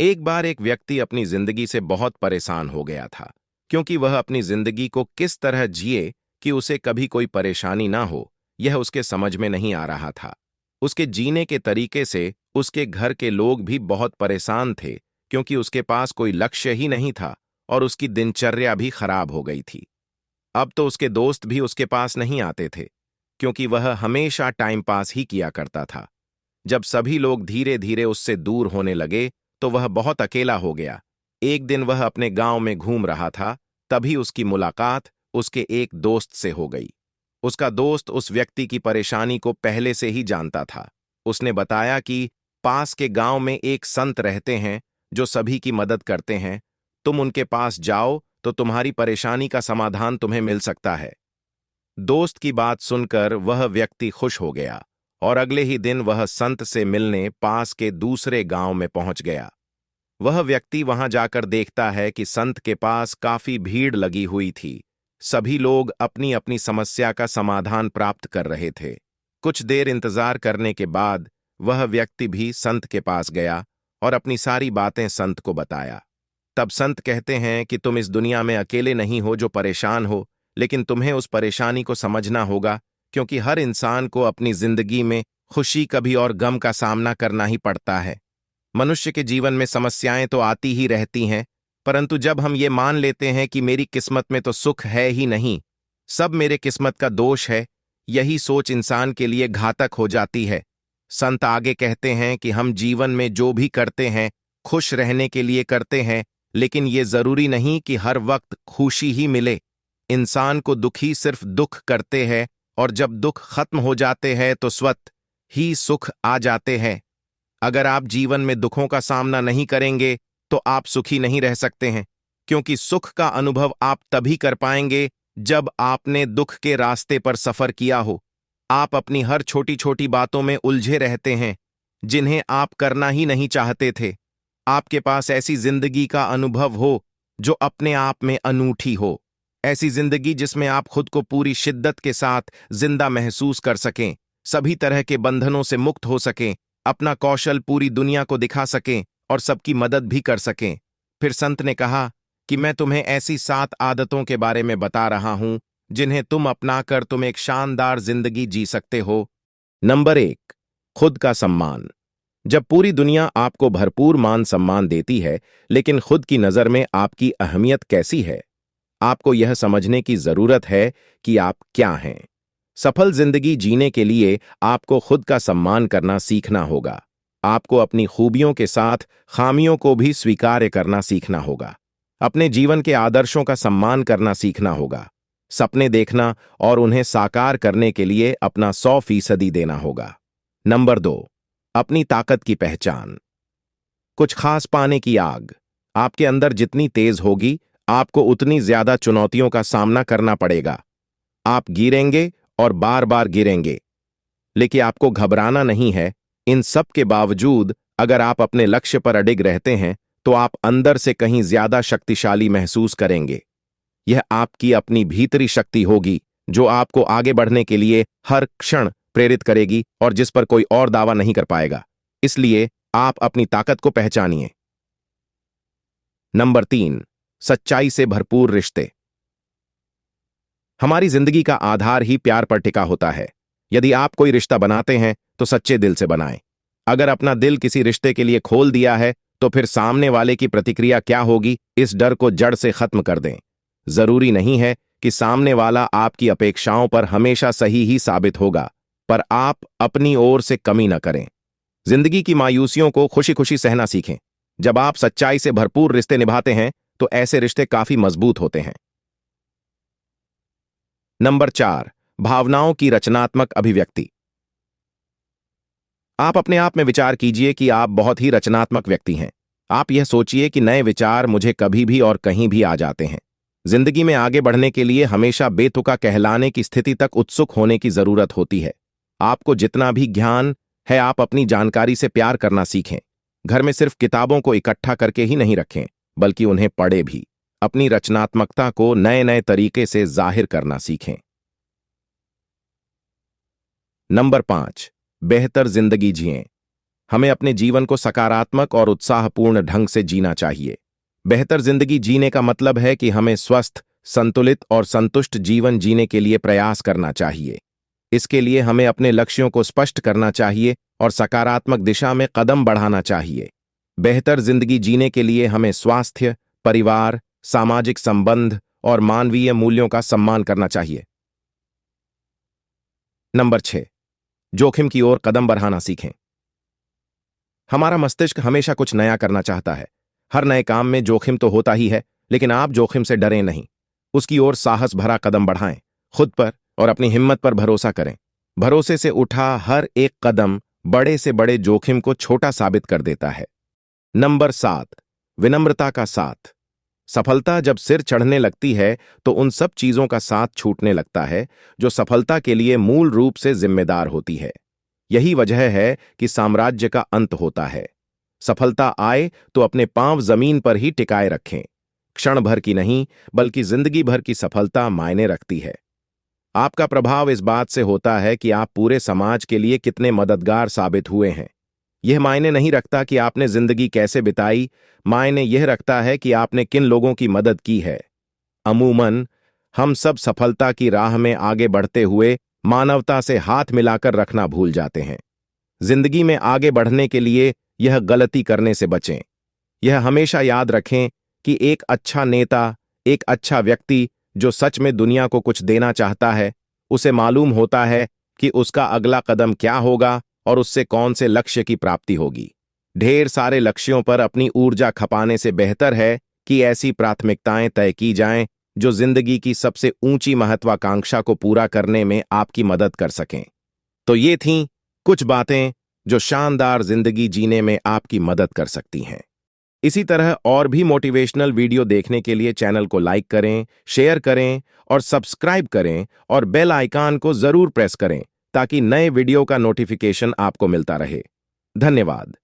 एक बार एक व्यक्ति अपनी जिंदगी से बहुत परेशान हो गया था, क्योंकि वह अपनी जिंदगी को किस तरह जिए कि उसे कभी कोई परेशानी ना हो, यह उसके समझ में नहीं आ रहा था। उसके जीने के तरीके से उसके घर के लोग भी बहुत परेशान थे, क्योंकि उसके पास कोई लक्ष्य ही नहीं था और उसकी दिनचर्या भी खराब हो गई थी। अब तो उसके दोस्त भी उसके पास नहीं आते थे, क्योंकि वह हमेशा टाइम पास ही किया करता था। जब सभी लोग धीरे धीरे उससे दूर होने लगे, तो वह बहुत अकेला हो गया। एक दिन वह अपने गांव में घूम रहा था, तभी उसकी मुलाकात उसके एक दोस्त से हो गई। उसका दोस्त उस व्यक्ति की परेशानी को पहले से ही जानता था। उसने बताया कि पास के गांव में एक संत रहते हैं जो सभी की मदद करते हैं। तुम उनके पास जाओ तो तुम्हारी परेशानी का समाधान तुम्हें मिल सकता है। दोस्त की बात सुनकर वह व्यक्ति खुश हो गया और अगले ही दिन वह संत से मिलने पास के दूसरे गांव में पहुंच गया। वह व्यक्ति वहां जाकर देखता है कि संत के पास काफी भीड़ लगी हुई थी। सभी लोग अपनी अपनी समस्या का समाधान प्राप्त कर रहे थे। कुछ देर इंतजार करने के बाद वह व्यक्ति भी संत के पास गया और अपनी सारी बातें संत को बताया। तब संत कहते हैं कि तुम इस दुनिया में अकेले नहीं हो जो परेशान हो, लेकिन तुम्हें उस परेशानी को समझना होगा, क्योंकि हर इंसान को अपनी जिंदगी में खुशी कभी और गम का सामना करना ही पड़ता है। मनुष्य के जीवन में समस्याएं तो आती ही रहती हैं, परंतु जब हम ये मान लेते हैं कि मेरी किस्मत में तो सुख है ही नहीं, सब मेरे किस्मत का दोष है, यही सोच इंसान के लिए घातक हो जाती है। संत आगे कहते हैं कि हम जीवन में जो भी करते हैं खुश रहने के लिए करते हैं, लेकिन ये जरूरी नहीं कि हर वक्त खुशी ही मिले। इंसान को दुखी सिर्फ दुख करते हैं, और जब दुख खत्म हो जाते हैं तो स्वतः ही सुख आ जाते हैं। अगर आप जीवन में दुखों का सामना नहीं करेंगे तो आप सुखी नहीं रह सकते हैं, क्योंकि सुख का अनुभव आप तभी कर पाएंगे जब आपने दुख के रास्ते पर सफर किया हो। आप अपनी हर छोटी छोटी बातों में उलझे रहते हैं, जिन्हें आप करना ही नहीं चाहते थे। आपके पास ऐसी जिंदगी का अनुभव हो जो अपने आप में अनूठी हो, ऐसी जिंदगी जिसमें आप खुद को पूरी शिद्दत के साथ जिंदा महसूस कर सकें, सभी तरह के बंधनों से मुक्त हो सकें, अपना कौशल पूरी दुनिया को दिखा सकें और सबकी मदद भी कर सकें। फिर संत ने कहा कि मैं तुम्हें ऐसी 7 आदतों के बारे में बता रहा हूं जिन्हें तुम अपनाकर तुम एक शानदार जिंदगी जी सकते हो। नंबर 1, खुद का सम्मान। जब पूरी दुनिया आपको भरपूर मान सम्मान देती है, लेकिन खुद की नजर में आपकी अहमियत कैसी है? आपको यह समझने की जरूरत है कि आप क्या हैं। सफल जिंदगी जीने के लिए आपको खुद का सम्मान करना सीखना होगा। आपको अपनी खूबियों के साथ खामियों को भी स्वीकार्य करना सीखना होगा। अपने जीवन के आदर्शों का सम्मान करना सीखना होगा। सपने देखना और उन्हें साकार करने के लिए अपना 100% देना होगा। नंबर 2, अपनी ताकत की पहचान। कुछ खास पाने की आग आपके अंदर जितनी तेज होगी, आपको उतनी ज्यादा चुनौतियों का सामना करना पड़ेगा। आप गिरेंगे और बार बार गिरेंगे, लेकिन आपको घबराना नहीं है। इन सब के बावजूद अगर आप अपने लक्ष्य पर अडिग रहते हैं, तो आप अंदर से कहीं ज्यादा शक्तिशाली महसूस करेंगे। यह आपकी अपनी भीतरी शक्ति होगी जो आपको आगे बढ़ने के लिए हर क्षण प्रेरित करेगी और जिस पर कोई और दावा नहीं कर पाएगा। इसलिए आप अपनी ताकत को पहचानिए। नंबर 3, सच्चाई से भरपूर रिश्ते। हमारी जिंदगी का आधार ही प्यार पर टिका होता है। यदि आप कोई रिश्ता बनाते हैं तो सच्चे दिल से बनाएं। अगर अपना दिल किसी रिश्ते के लिए खोल दिया है, तो फिर सामने वाले की प्रतिक्रिया क्या होगी, इस डर को जड़ से खत्म कर दें। जरूरी नहीं है कि सामने वाला आपकी अपेक्षाओं पर हमेशा सही ही साबित होगा, पर आप अपनी ओर से कमी न करें। जिंदगी की मायूसियों को खुशी खुशी सहना सीखें। जब आप सच्चाई से भरपूर रिश्ते निभाते हैं, तो ऐसे रिश्ते काफी मजबूत होते हैं। नंबर 4, भावनाओं की रचनात्मक अभिव्यक्ति। आप अपने आप में विचार कीजिए कि आप बहुत ही रचनात्मक व्यक्ति हैं। आप यह सोचिए कि नए विचार मुझे कभी भी और कहीं भी आ जाते हैं। जिंदगी में आगे बढ़ने के लिए हमेशा बेतुका कहलाने की स्थिति तक उत्सुक होने की जरूरत होती है। आपको जितना भी ज्ञान है, आप अपनी जानकारी से प्यार करना सीखें। घर में सिर्फ किताबों को इकट्ठा करके ही नहीं रखें, बल्कि उन्हें पढ़े भी। अपनी रचनात्मकता को नए नए तरीके से जाहिर करना सीखें। नंबर 5, बेहतर जिंदगी जिएं। हमें अपने जीवन को सकारात्मक और उत्साहपूर्ण ढंग से जीना चाहिए। बेहतर जिंदगी जीने का मतलब है कि हमें स्वस्थ, संतुलित और संतुष्ट जीवन जीने के लिए प्रयास करना चाहिए। इसके लिए हमें अपने लक्ष्यों को स्पष्ट करना चाहिए और सकारात्मक दिशा में कदम बढ़ाना चाहिए। बेहतर जिंदगी जीने के लिए हमें स्वास्थ्य, परिवार, सामाजिक संबंध और मानवीय मूल्यों का सम्मान करना चाहिए। नंबर 6, जोखिम की ओर कदम बढ़ाना सीखें। हमारा मस्तिष्क हमेशा कुछ नया करना चाहता है। हर नए काम में जोखिम तो होता ही है, लेकिन आप जोखिम से डरें नहीं। उसकी ओर साहस भरा कदम बढ़ाएं। खुद पर और अपनी हिम्मत पर भरोसा करें। भरोसे से उठा हर एक कदम बड़े से बड़े जोखिम को छोटा साबित कर देता है। नंबर 7, विनम्रता का साथ। सफलता जब सिर चढ़ने लगती है तो उन सब चीजों का साथ छूटने लगता है जो सफलता के लिए मूल रूप से जिम्मेदार होती है। यही वजह है कि साम्राज्य का अंत होता है। सफलता आए तो अपने पांव जमीन पर ही टिकाए रखें। क्षण भर की नहीं, बल्कि जिंदगी भर की सफलता मायने रखती है। आपका प्रभाव इस बात से होता है कि आप पूरे समाज के लिए कितने मददगार साबित हुए हैं। यह मायने नहीं रखता कि आपने जिंदगी कैसे बिताई, मायने यह रखता है कि आपने किन लोगों की मदद की है। अमूमन हम सब सफलता की राह में आगे बढ़ते हुए मानवता से हाथ मिलाकर रखना भूल जाते हैं। जिंदगी में आगे बढ़ने के लिए यह गलती करने से बचें। यह हमेशा याद रखें कि एक अच्छा नेता, एक अच्छा व्यक्ति जो सच में दुनिया को कुछ देना चाहता है, उसे मालूम होता है कि उसका अगला कदम क्या होगा और उससे कौन से लक्ष्य की प्राप्ति होगी। ढेर सारे लक्ष्यों पर अपनी ऊर्जा खपाने से बेहतर है कि ऐसी प्राथमिकताएं तय की जाएं जो जिंदगी की सबसे ऊंची महत्वाकांक्षा को पूरा करने में आपकी मदद कर सकें। तो ये थीं कुछ बातें जो शानदार जिंदगी जीने में आपकी मदद कर सकती हैं। इसी तरह और भी मोटिवेशनल वीडियो देखने के लिए चैनल को लाइक करें, शेयर करें और सब्सक्राइब करें और बेल आइकन को जरूर प्रेस करें ताकि नए वीडियो का नोटिफिकेशन आपको मिलता रहे। धन्यवाद।